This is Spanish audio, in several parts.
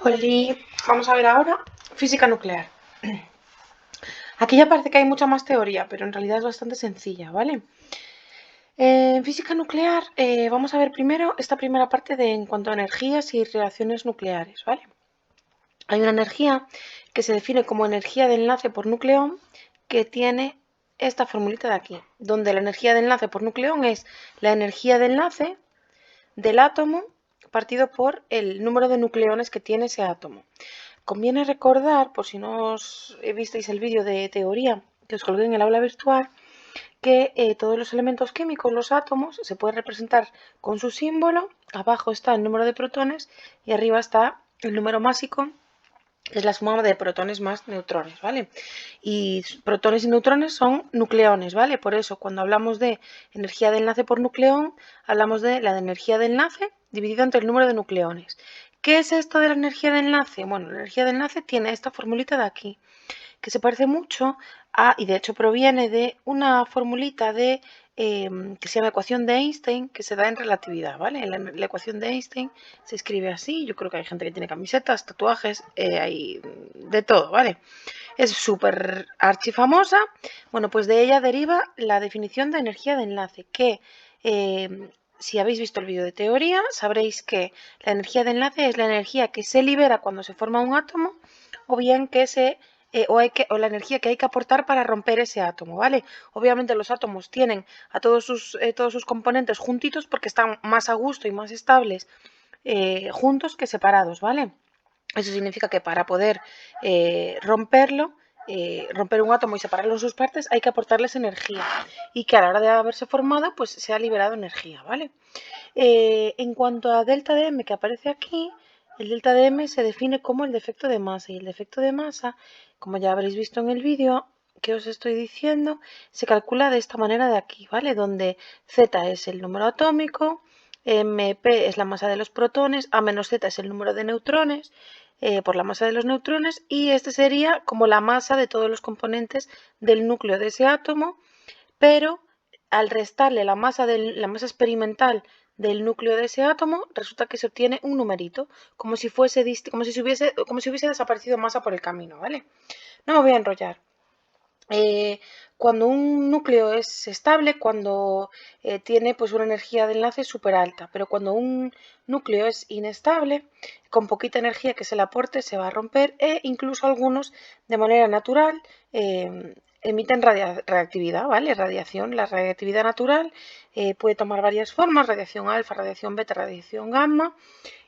Oli, vamos a ver ahora física nuclear. Aquí ya parece que hay mucha más teoría, pero en realidad es bastante sencilla, ¿vale? En física nuclear vamos a ver primero esta primera parte en cuanto a energías y reacciones nucleares, ¿vale? Hay una energía que se define como energía de enlace por nucleón que tiene esta formulita de aquí, donde la energía de enlace por nucleón es la energía de enlace del átomo partido por el número de nucleones que tiene ese átomo. Conviene recordar, por si no os visteis el vídeo de teoría que os colgué en el aula virtual, que todos los elementos químicos, los átomos, se pueden representar con su símbolo. Abajo está el número de protones y arriba está el número másico, que es la suma de protones más neutrones, ¿vale? Y protones y neutrones son nucleones, ¿vale? Por eso, cuando hablamos de energía de enlace por nucleón, hablamos de la energía de enlace dividida entre el número de nucleones. ¿Qué es esto de la energía de enlace? Bueno, la energía de enlace tiene esta formulita de aquí, que se parece mucho a, y de hecho proviene de una formulita de que se llama ecuación de Einstein, que se da en relatividad, ¿vale? La ecuación de Einstein se escribe así. Yo creo que hay gente que tiene camisetas, tatuajes, hay de todo, ¿vale? Es súper archifamosa. Bueno, pues de ella deriva la definición de energía de enlace, que si habéis visto el vídeo de teoría, sabréis que la energía de enlace es la energía que se libera cuando se forma un átomo, o bien que o la energía que hay que aportar para romper ese átomo, ¿vale? Obviamente los átomos tienen a todos sus componentes juntitos porque están más a gusto y más estables juntos que separados, ¿vale? Eso significa que para poder romper un átomo y separarlo en sus partes, hay que aportarles energía y que a la hora de haberse formado, pues se ha liberado energía, ¿vale? En cuanto a delta de M que aparece aquí, el delta de M se define como el defecto de masa, y el defecto de masa, como ya habréis visto en el vídeo que os estoy diciendo, se calcula de esta manera de aquí, ¿vale? Donde Z es el número atómico, MP es la masa de los protones, A menos Z es el número de neutrones, por la masa de los neutrones, y este sería como la masa de todos los componentes del núcleo de ese átomo, pero al restarle la masa experimental del núcleo de ese átomo, resulta que se obtiene un numerito, como si hubiese desaparecido masa por el camino, ¿vale? No me voy a enrollar. Cuando un núcleo es estable, cuando tiene pues una energía de enlace súper alta, pero cuando un núcleo es inestable, con poquita energía que se le aporte, se va a romper, e incluso algunos de manera natural emiten radiactividad, ¿vale? Radiación. La radiactividad natural puede tomar varias formas: radiación alfa, radiación beta, radiación gamma.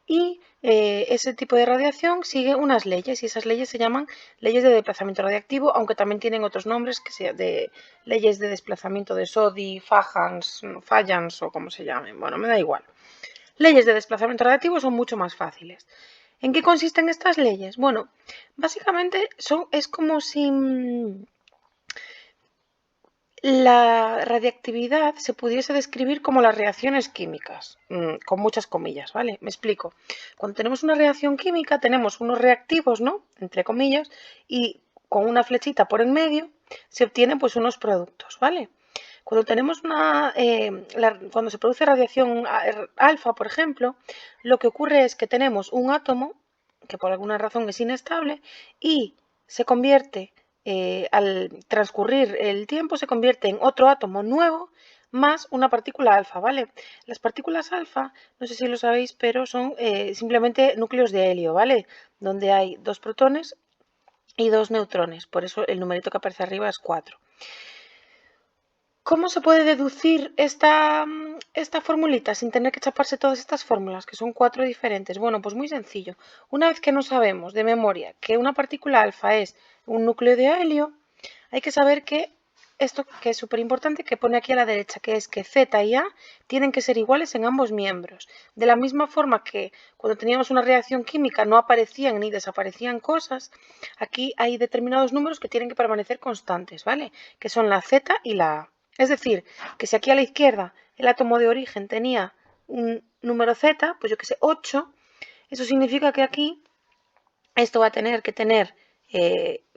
Y ese tipo de radiación sigue unas leyes, y esas leyes se llaman leyes de desplazamiento radiactivo, aunque también tienen otros nombres, que sean de leyes de desplazamiento de Soddy, Fajans o como se llamen. Bueno, me da igual. Leyes de desplazamiento radiactivo son mucho más fáciles. ¿En qué consisten estas leyes? Bueno, básicamente es como si la radiactividad se pudiese describir como las reacciones químicas, con muchas comillas, ¿vale? Me explico. Cuando tenemos una reacción química, tenemos unos reactivos, ¿no? Entre comillas, y con una flechita por en medio se obtienen pues unos productos, ¿vale? Cuando tenemos cuando se produce radiación alfa, por ejemplo, lo que ocurre es que tenemos un átomo que por alguna razón es inestable y se convierte, al transcurrir el tiempo, se convierte en otro átomo nuevo más una partícula alfa, ¿vale? Las partículas alfa, no sé si lo sabéis, pero son simplemente núcleos de helio, ¿vale? Donde hay 2 protones y 2 neutrones, por eso el numerito que aparece arriba es 4. ¿Cómo se puede deducir esta formulita sin tener que chaparse todas estas fórmulas, que son 4 diferentes? Bueno, pues muy sencillo. Una vez que no sabemos de memoria que una partícula alfa es un núcleo de helio, hay que saber que esto, que es súper importante, que pone aquí a la derecha, que es que Z y A tienen que ser iguales en ambos miembros. De la misma forma que cuando teníamos una reacción química no aparecían ni desaparecían cosas, aquí hay determinados números que tienen que permanecer constantes, ¿vale? Que son la Z y la A. Es decir, que si aquí a la izquierda el átomo de origen tenía un número Z, pues yo que sé, 8, eso significa que aquí esto va a tener que tener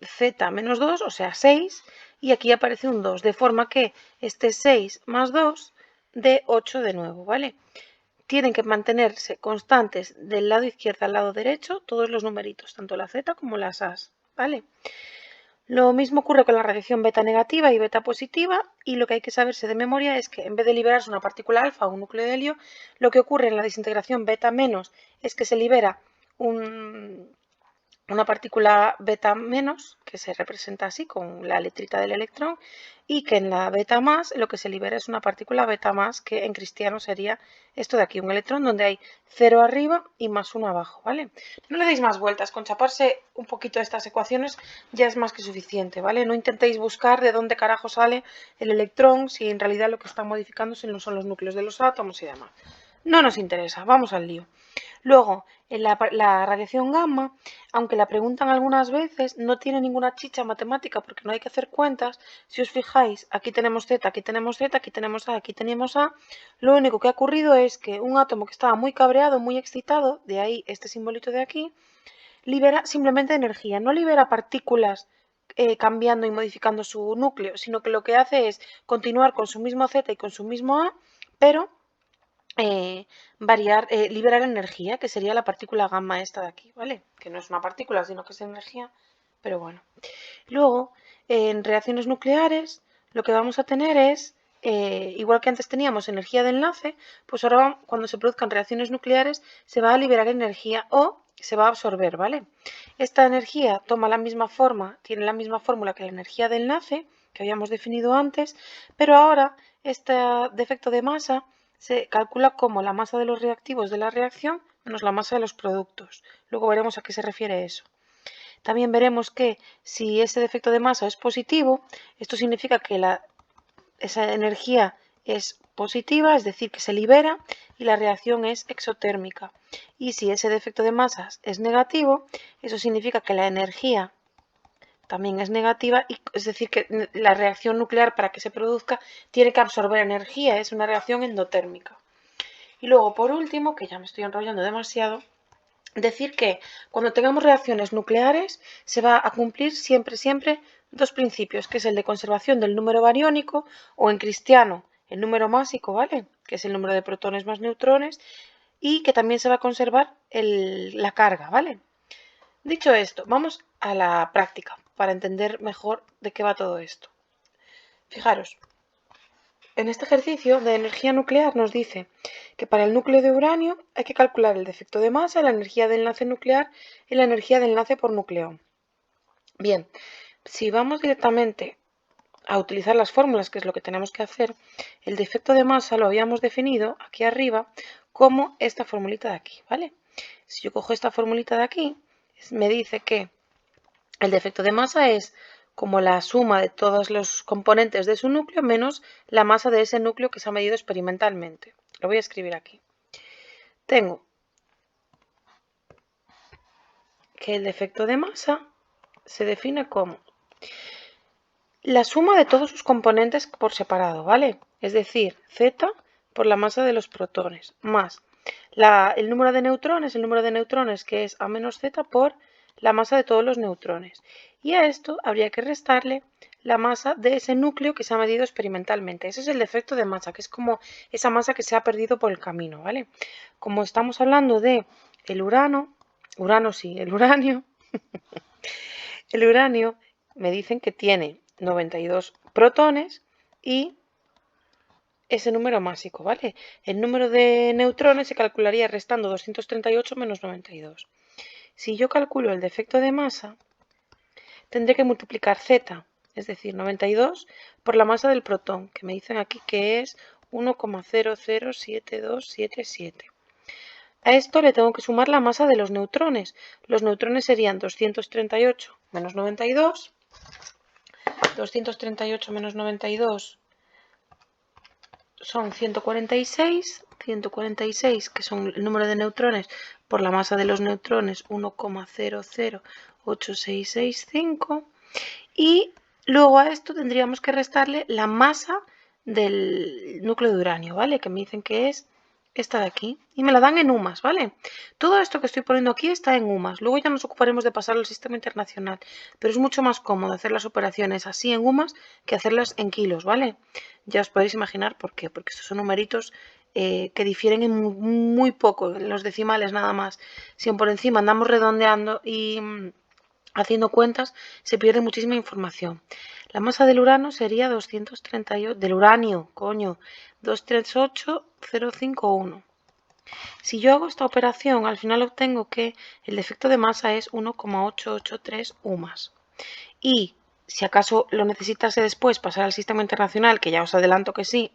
Z menos 2, o sea 6, y aquí aparece un 2, de forma que este 6 más 2 dé 8 de nuevo, ¿vale? tienen que mantenerse constantes del lado izquierdo al lado derecho todos los numeritos, tanto la Z como las A's, ¿vale? Lo mismo ocurre con la radiación beta negativa y beta positiva, y lo que hay que saberse de memoria es que en vez de liberarse una partícula alfa o un núcleo de helio, lo que ocurre en la desintegración beta menos es que se libera una partícula beta menos, que se representa así con la letrita del electrón, y que en la beta más lo que se libera es una partícula beta más, que en cristiano sería esto de aquí, un electrón donde hay 0 arriba y más 1 abajo, ¿vale? No le deis más vueltas, con chaparse un poquito estas ecuaciones ya es más que suficiente, ¿vale? No intentéis buscar de dónde carajo sale el electrón si en realidad lo que está modificándose no son los núcleos de los átomos y demás. No nos interesa, vamos al lío. Luego, en la radiación gamma, aunque la preguntan algunas veces, no tiene ninguna chicha matemática porque no hay que hacer cuentas. Si os fijáis, aquí tenemos Z, aquí tenemos Z, aquí tenemos A, aquí tenemos A. Lo único que ha ocurrido es que un átomo que estaba muy cabreado, muy excitado, de ahí este simbolito de aquí, libera simplemente energía, no libera partículas cambiando y modificando su núcleo, sino que lo que hace es continuar con su mismo Z y con su mismo A, pero liberar energía, que sería la partícula gamma esta de aquí, ¿vale? Que no es una partícula, sino que es energía, pero bueno. Luego, en reacciones nucleares, lo que vamos a tener es, igual que antes teníamos energía de enlace, pues ahora cuando se produzcan reacciones nucleares se va a liberar energía o se va a absorber, ¿vale? Esta energía toma la misma forma, tiene la misma fórmula que la energía de enlace, que habíamos definido antes, pero ahora este defecto de masa se calcula como la masa de los reactivos de la reacción menos la masa de los productos. Luego veremos a qué se refiere eso. También veremos que si ese defecto de masa es positivo, esto significa que esa energía es positiva, es decir, que se libera y la reacción es exotérmica. Y si ese defecto de masas es negativo, eso significa que la energía también es negativa, y es decir, que la reacción nuclear para que se produzca tiene que absorber energía, es una reacción endotérmica. Y luego, por último, que ya me estoy enrollando demasiado, decir que cuando tengamos reacciones nucleares se va a cumplir siempre dos principios, que es el de conservación del número bariónico, o en cristiano el número másico, ¿vale? Que es el número de protones más neutrones, y que también se va a conservar la carga, ¿vale? Dicho esto, vamos a la práctica para entender mejor de qué va todo esto. Fijaros, en este ejercicio de energía nuclear nos dice que para el núcleo de uranio hay que calcular el defecto de masa, la energía de enlace nuclear y la energía de enlace por nucleón. Bien, si vamos directamente a utilizar las fórmulas, que es lo que tenemos que hacer, el defecto de masa lo habíamos definido aquí arriba como esta formulita de aquí, ¿vale? Si yo cojo esta formulita de aquí, me dice que el defecto de masa es como la suma de todos los componentes de su núcleo menos la masa de ese núcleo que se ha medido experimentalmente. Lo voy a escribir aquí. Tengo que el defecto de masa se define como la suma de todos sus componentes por separado, ¿vale? Es decir, Z por la masa de los protones, más el número de neutrones, que es A menos Z por la masa de todos los neutrones. Y a esto habría que restarle la masa de ese núcleo que se ha medido experimentalmente. Ese es el defecto de masa, que es como esa masa que se ha perdido por el camino, ¿vale? Como estamos hablando de el uranio, el uranio me dicen que tiene 92 protones y ese número másico, ¿vale? El número de neutrones se calcularía restando 238 menos 92. Si yo calculo el defecto de masa, tendré que multiplicar Z, es decir, 92, por la masa del protón, que me dicen aquí que es 1,007277. A esto le tengo que sumar la masa de los neutrones. Los neutrones serían 238 menos 92. 238 menos 92 son 146, 146 que son el número de neutrones por la masa de los neutrones 1,008665, y luego a esto tendríamos que restarle la masa del núcleo de uranio, ¿vale? Que me dicen que es esta de aquí, y me la dan en UMAS, ¿vale? Todo esto que estoy poniendo aquí está en UMAS, luego ya nos ocuparemos de pasarlo al sistema internacional, pero es mucho más cómodo hacer las operaciones así en UMAS que hacerlas en kilos, ¿vale? Ya os podéis imaginar por qué, porque estos son numeritos que difieren en muy poco, en los decimales nada más. Si por encima andamos redondeando y haciendo cuentas, se pierde muchísima información. La masa del Urano sería 238, del uranio, coño, 238,051. Si yo hago esta operación, al final obtengo que el defecto de masa es 1,883 UMAS. Y si acaso lo necesitase después pasar al sistema internacional, que ya os adelanto que sí,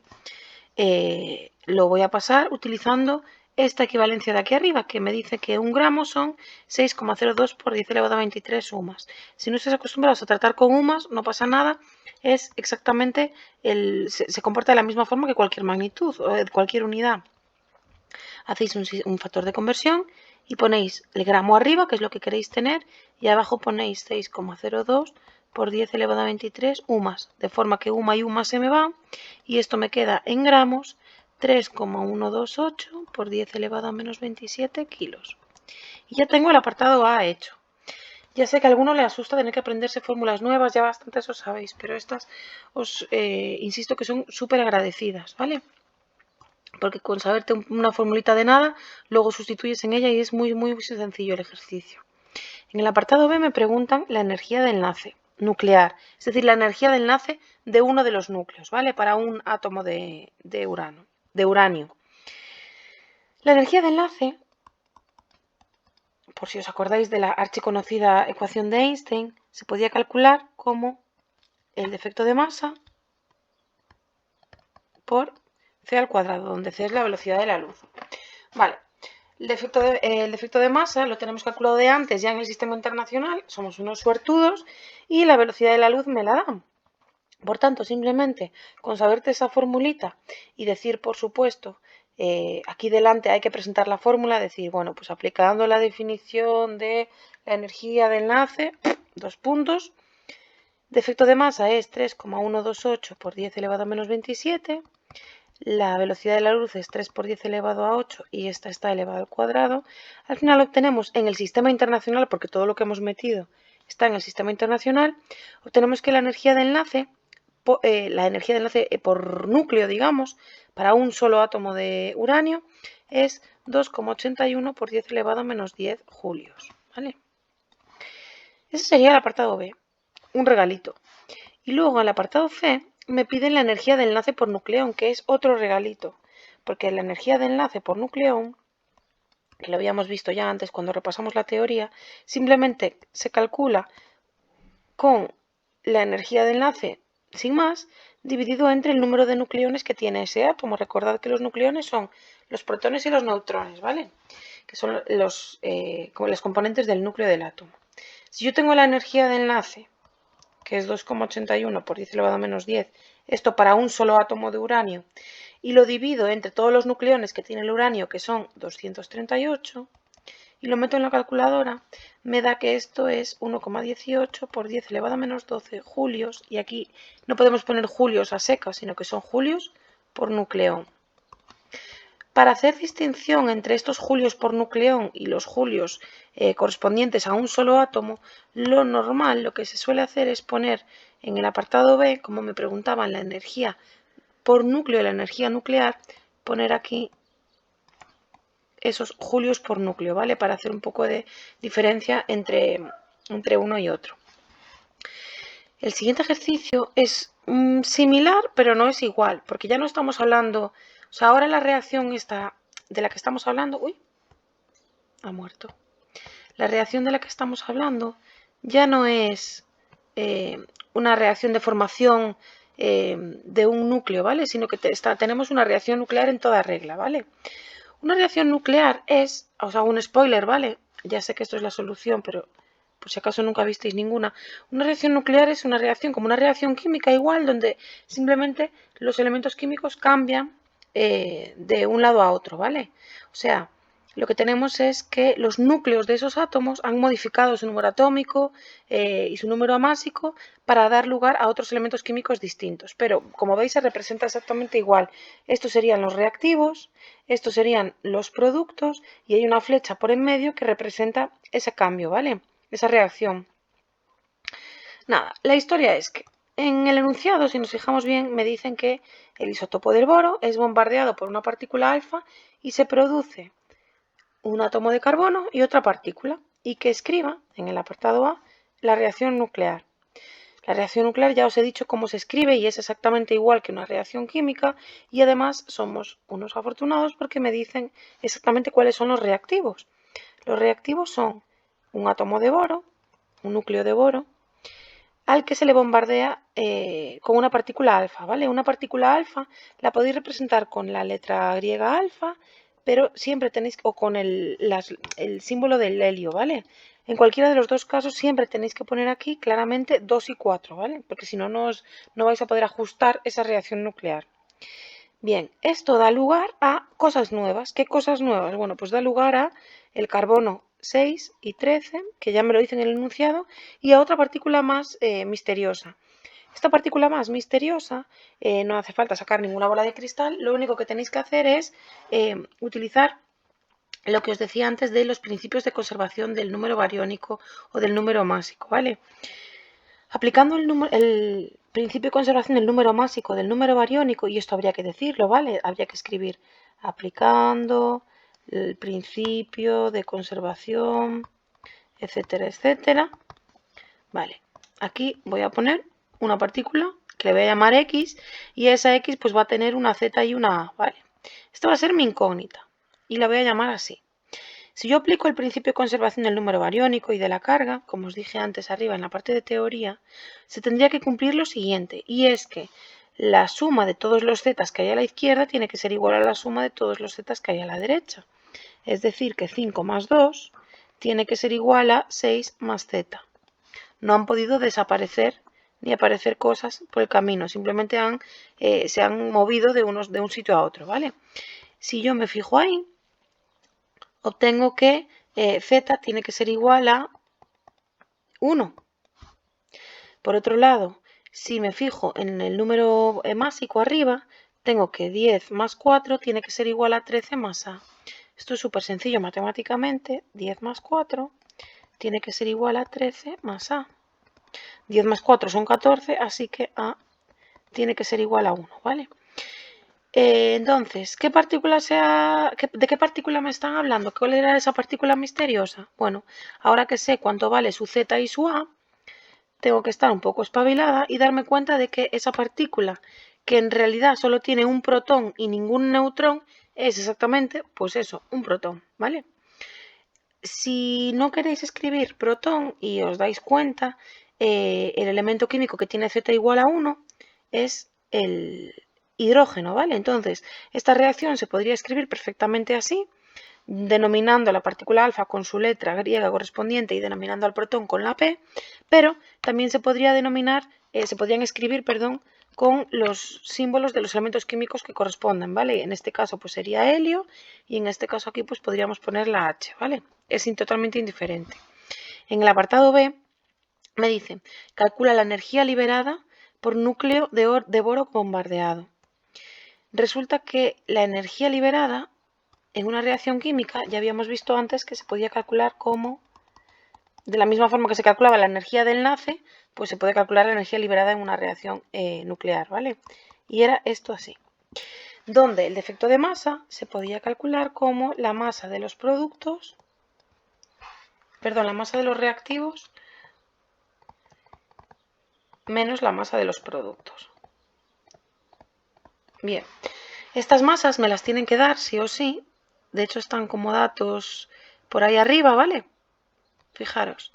lo voy a pasar utilizando esta equivalencia de aquí arriba, que me dice que 1 gramo son 6,02 por 10 elevado a 23 UMAS. Si no estáis acostumbrados a tratar con UMAS, no pasa nada, es exactamente, se comporta de la misma forma que cualquier magnitud o cualquier unidad. Hacéis un factor de conversión y ponéis el gramo arriba, que es lo que queréis tener, y abajo ponéis 6,02 por 10 elevado a 23 UMAS, de forma que UMA y UMA se me van, y esto me queda en gramos 3,128 por 10 elevado a menos 27 kilos. Y ya tengo el apartado A hecho. Ya sé que a alguno le asusta tener que aprenderse fórmulas nuevas, ya bastante eso sabéis, pero estas os insisto que son súper agradecidas, ¿vale? Porque con saberte una formulita de nada, luego sustituyes en ella y es muy, muy sencillo el ejercicio. En el apartado B me preguntan la energía de enlace nuclear, es decir, la energía de enlace de uno de los núcleos, ¿vale? Para un átomo de uranio. La energía de enlace, por si os acordáis de la archiconocida ecuación de Einstein, se podía calcular como el defecto de masa por c al cuadrado, donde c es la velocidad de la luz. Vale, el defecto de masa lo tenemos calculado de antes ya en el sistema internacional, somos unos suertudos y la velocidad de la luz me la dan. Por tanto, simplemente con saberte esa formulita y decir, por supuesto, aquí delante hay que presentar la fórmula, decir, bueno, pues aplicando la definición de la energía de enlace, dos puntos, defecto de masa es 3,128 por 10 elevado a menos 27, la velocidad de la luz es 3 por 10 elevado a 8 y esta está elevado al cuadrado. Al final obtenemos en el sistema internacional, porque todo lo que hemos metido está en el sistema internacional, obtenemos que la energía de enlace por núcleo, digamos, para un solo átomo de uranio es 2,81 por 10 elevado a menos 10 julios. ¿Vale? Ese sería el apartado B, un regalito. Y luego en el apartado C me piden la energía de enlace por nucleón, que es otro regalito, porque la energía de enlace por nucleón, que lo habíamos visto ya antes cuando repasamos la teoría, simplemente se calcula con la energía de enlace sin más, dividido entre el número de nucleones que tiene ese átomo. Recordad que los nucleones son los protones y los neutrones, ¿vale? Que son los componentes del núcleo del átomo. Si yo tengo la energía de enlace, que es 2,81 por 10 elevado a menos 10, esto para un solo átomo de uranio, y lo divido entre todos los nucleones que tiene el uranio, que son 238, y lo meto en la calculadora, me da que esto es 1,18 por 10 elevado a menos 12 julios, y aquí no podemos poner julios a secas, sino que son julios por nucleón. Para hacer distinción entre estos julios por nucleón y los julios correspondientes a un solo átomo, lo normal, lo que se suele hacer es poner en el apartado B, como me preguntaban la energía por núcleo y la energía nuclear, poner aquí esos julios por núcleo, ¿vale? Para hacer un poco de diferencia entre uno y otro. El siguiente ejercicio es similar, pero no es igual, porque ya no estamos hablando, o sea, ahora la reacción esta de la que estamos hablando, uy, ha muerto. La reacción de la que estamos hablando ya no es una reacción de formación de un núcleo, ¿vale? Sino que tenemos una reacción nuclear en toda regla, ¿vale? Una reacción nuclear es, os hago un spoiler, ¿vale? Ya sé que esto es la solución, pero por si acaso nunca visteis ninguna. Una reacción nuclear es una reacción como una reacción química igual, donde simplemente los elementos químicos cambian de un lado a otro, ¿vale? O sea, lo que tenemos es que los núcleos de esos átomos han modificado su número atómico y su número amásico para dar lugar a otros elementos químicos distintos. Pero, como veis, se representa exactamente igual. Estos serían los reactivos, estos serían los productos y hay una flecha por en medio que representa ese cambio, ¿vale? Esa reacción. Nada, la historia es que En el enunciado, si nos fijamos bien, me dicen que el isótopo del boro es bombardeado por una partícula alfa y se produce un átomo de carbono y otra partícula, y que escriba en el apartado A la reacción nuclear. La reacción nuclear ya os he dicho cómo se escribe y es exactamente igual que una reacción química, y además somos unos afortunados porque me dicen exactamente cuáles son los reactivos. Los reactivos son un átomo de boro, un núcleo de boro, al que se le bombardea con una partícula alfa, ¿vale? Una partícula alfa la podéis representar con la letra griega alfa, pero siempre tenéis, o con el símbolo del helio, ¿vale? En cualquiera de los dos casos siempre tenéis que poner aquí claramente 2 y 4, ¿vale? Porque si no, no vais a poder ajustar esa reacción nuclear. Bien, esto da lugar a cosas nuevas. ¿Qué cosas nuevas? Bueno, pues da lugar a el carbono 6 y 13, que ya me lo dicen en el enunciado, y a otra partícula más misteriosa. Esta partícula más misteriosa, no hace falta sacar ninguna bola de cristal, lo único que tenéis que hacer es utilizar lo que os decía antes de los principios de conservación del número bariónico o del número másico, ¿vale? Aplicando el principio de conservación del número másico del número bariónico, y esto habría que decirlo, ¿vale? Habría que escribir aplicando el principio de conservación, etcétera, etcétera. Vale, aquí voy a poner una partícula que le voy a llamar X, y esa X pues va a tener una Z y una A, ¿vale? Esto va a ser mi incógnita y la voy a llamar así. Si yo aplico el principio de conservación del número bariónico y de la carga, como os dije antes arriba en la parte de teoría, se tendría que cumplir lo siguiente, y es que la suma de todos los zetas que hay a la izquierda tiene que ser igual a la suma de todos los zetas que hay a la derecha. Es decir, que 5 más 2 tiene que ser igual a 6 más z. No han podido desaparecer ni aparecer cosas por el camino, simplemente se han movido de un sitio a otro, ¿vale? Si yo me fijo ahí, obtengo que z tiene que ser igual a 1. Por otro lado, si me fijo en el número másico arriba, tengo que 10 más 4 tiene que ser igual a 13 más a. Esto es súper sencillo matemáticamente. 10 más 4 tiene que ser igual a 13 más a. 10 más 4 son 14, así que a tiene que ser igual a 1, ¿vale? Entonces, ¿de qué partícula me están hablando? ¿Cuál era esa partícula misteriosa? Bueno, ahora que sé cuánto vale su z y su a, tengo que estar un poco espabilada y darme cuenta de que esa partícula, que en realidad solo tiene un protón y ningún neutrón, es exactamente, pues eso, un protón, ¿vale? Si no queréis escribir protón y os dais cuenta, el elemento químico que tiene Z igual a 1 es el hidrógeno, ¿vale? Entonces, esta reacción se podría escribir perfectamente así, denominando a la partícula alfa con su letra griega correspondiente y denominando al protón con la P, pero también se podrían escribir, perdón, con los símbolos de los elementos químicos que corresponden, ¿vale? En este caso pues sería helio, y en este caso aquí pues podríamos poner la H, ¿vale? Es totalmente indiferente. En el apartado B me dice, calcula la energía liberada por núcleo de boro bombardeado. Resulta que la energía liberada en una reacción química ya habíamos visto antes que se podía calcular como, de la misma forma que se calculaba la energía de enlace, pues se puede calcular la energía liberada en una reacción nuclear, ¿vale? Y era esto así, donde el defecto de masa se podía calcular como la masa de los productos, perdón, la masa de los reactivos menos la masa de los productos. Bien, estas masas me las tienen que dar sí o sí, de hecho están como datos por ahí arriba, ¿vale? Fijaros,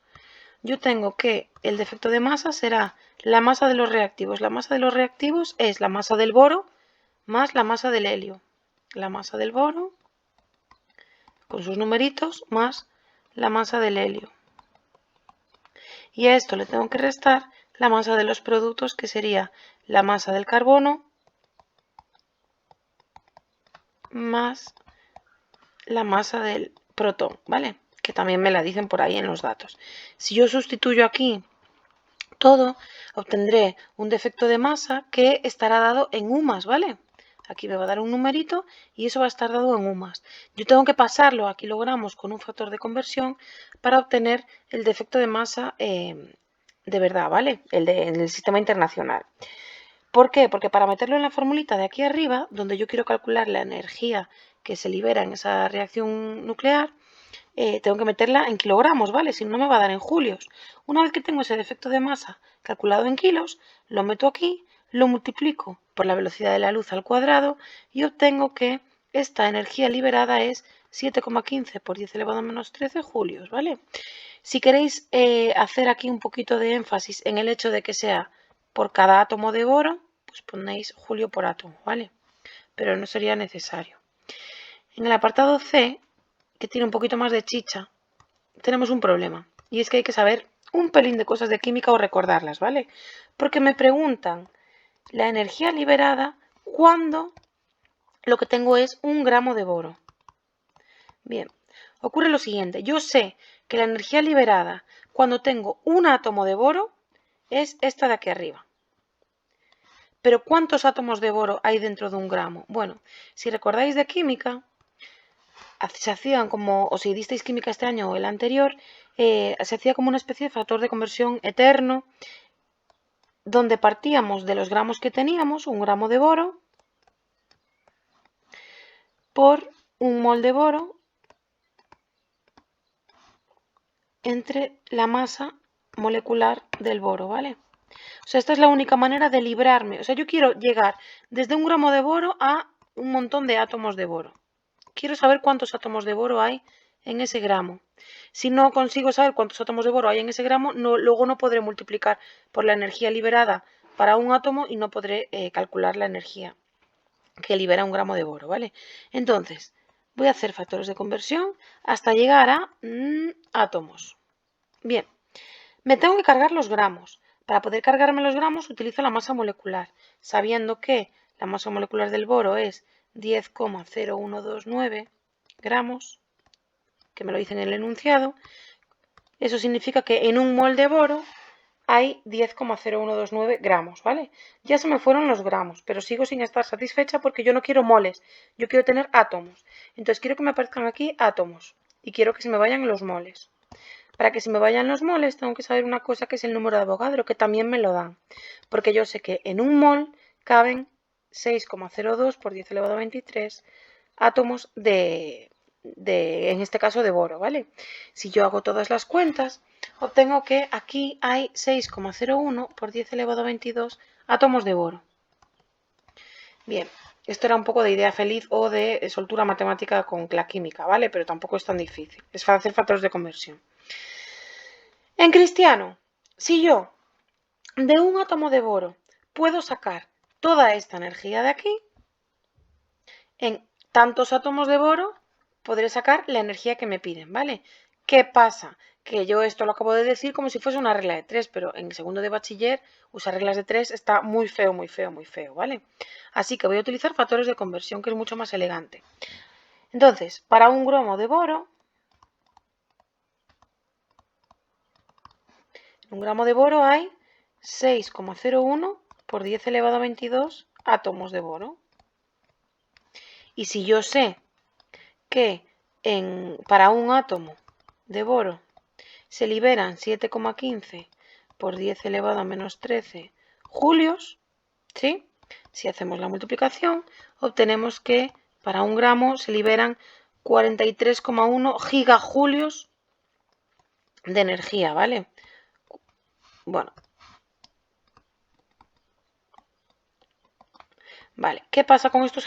yo tengo que el defecto de masa será la masa de los reactivos. La masa de los reactivos es la masa del boro más la masa del helio. La masa del boro con sus numeritos más la masa del helio. Y a esto le tengo que restar la masa de los productos, que sería la masa del carbono más la masa del protón, ¿vale? Que también me la dicen por ahí en los datos. Si yo sustituyo aquí todo, obtendré un defecto de masa que estará dado en U más, ¿vale? Aquí me va a dar un numerito y eso va a estar dado en U más. Yo tengo que pasarlo a kilogramos con un factor de conversión para obtener el defecto de masa de verdad, ¿vale? El del sistema internacional. ¿Por qué? Porque para meterlo en la formulita de aquí arriba, donde yo quiero calcular la energía que se libera en esa reacción nuclear, tengo que meterla en kilogramos, ¿vale? Si no, no me va a dar en julios. Una vez que tengo ese defecto de masa calculado en kilos, lo meto aquí, lo multiplico por la velocidad de la luz al cuadrado y obtengo que esta energía liberada es 7,15 por 10 elevado a menos 13 julios, ¿vale? Si queréis hacer aquí un poquito de énfasis en el hecho de que sea por cada átomo de boro, pues ponéis julio por átomo, ¿vale? Pero no sería necesario. En el apartado C, que tiene un poquito más de chicha, tenemos un problema. Y es que hay que saber un pelín de cosas de química o recordarlas, ¿vale? Porque me preguntan la energía liberada cuando lo que tengo es 1 gramo de boro. Bien, ocurre lo siguiente. Yo sé que la energía liberada cuando tengo un átomo de boro es esta de aquí arriba. Pero ¿cuántos átomos de boro hay dentro de 1 gramo? Bueno, si recordáis de química, se hacían como, o si disteis química este año o el anterior, se hacía como una especie de factor de conversión eterno, donde partíamos de los gramos que teníamos, 1 gramo de boro, por 1 mol de boro entre la masa molecular del boro, ¿vale? O sea, esta es la única manera de librarme. O sea, yo quiero llegar desde 1 gramo de boro a un montón de átomos de boro. Quiero saber cuántos átomos de boro hay en ese gramo. Si no consigo saber cuántos átomos de boro hay en ese gramo, luego no podré multiplicar por la energía liberada para un átomo y no podré calcular la energía que libera 1 gramo de boro, ¿vale? Entonces, voy a hacer factores de conversión hasta llegar a átomos. Bien, me tengo que cargar los gramos. Para poder cargarme los gramos utilizo la masa molecular, sabiendo que la masa molecular del boro es 10,0129 gramos, que me lo dicen en el enunciado. Eso significa que en 1 mol de boro hay 10,0129 gramos, ¿vale? Ya se me fueron los gramos, pero sigo sin estar satisfecha porque yo no quiero moles, yo quiero tener átomos. Entonces quiero que me aparezcan aquí átomos y quiero que se me vayan los moles. Para que se me vayan los moles tengo que saber una cosa que es el número de Avogadro, que también me lo dan. Porque yo sé que en 1 mol caben 6,02 por 10 elevado a 23 átomos en este caso de boro, ¿vale? Si yo hago todas las cuentas, obtengo que aquí hay 6,01 por 10 elevado a 22 átomos de boro. Bien, esto era un poco de idea feliz o de soltura matemática con la química, ¿vale? Pero tampoco es tan difícil. Es fácil hacer factores de conversión. En cristiano, si yo de un átomo de boro puedo sacar toda esta energía de aquí, en tantos átomos de boro podré sacar la energía que me piden, ¿vale? ¿Qué pasa? Que yo esto lo acabo de decir como si fuese una regla de 3, pero en segundo de bachiller usar reglas de 3 está muy feo, muy feo, muy feo, ¿vale? Así que voy a utilizar factores de conversión, que es mucho más elegante. Entonces, para 1 gramo de boro, 1 gramo de boro hay 6,01 por 10 elevado a 22 átomos de boro. Y si yo sé que para un átomo de boro se liberan 7,15 por 10 elevado a menos 13 julios, ¿sí? Si hacemos la multiplicación, obtenemos que para 1 gramo se liberan 43,1 gigajulios de energía, ¿vale? Bueno. Vale, ¿qué pasa con estos